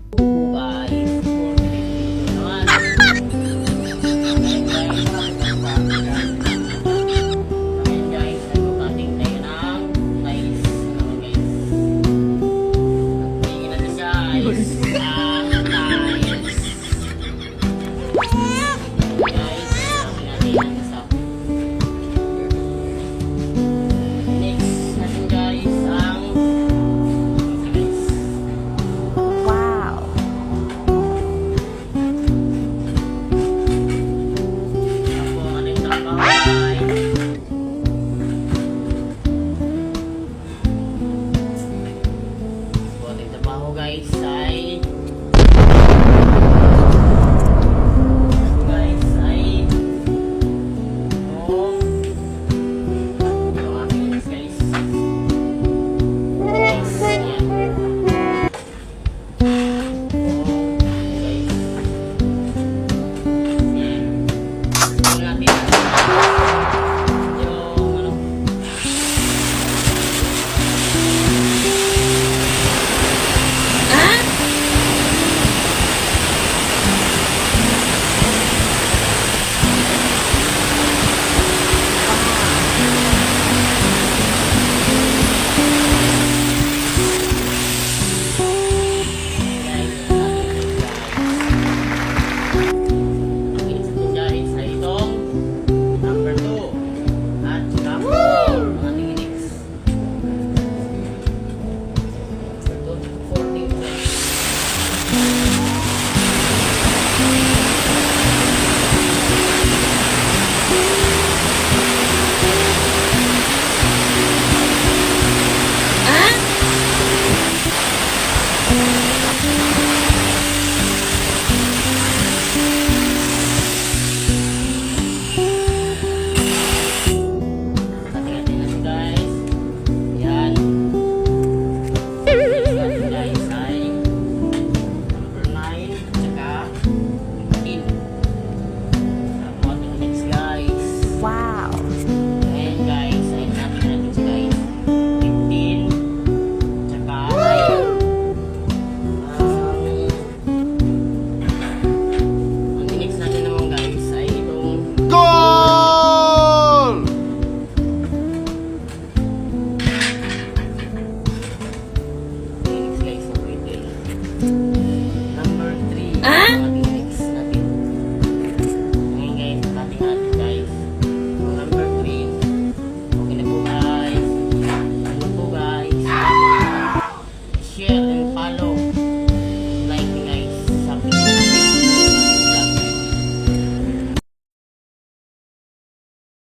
Guys, for dito naman. Ayan guys, nagpapating tayo ng tiles. Ayan guys. Tingin natin guys. Tiles. Guys, sabi natin ang isa. Next natin guys ang guys. Wow. Ako ang ating trabaho guys. Ako ating trabaho guys ay guys ay yung ating guys. Ayan. Wow. Ayan guys, ayun natin guys. 15, tsaka ang next natin naman guys ay itong Goal! next guys, so pwede.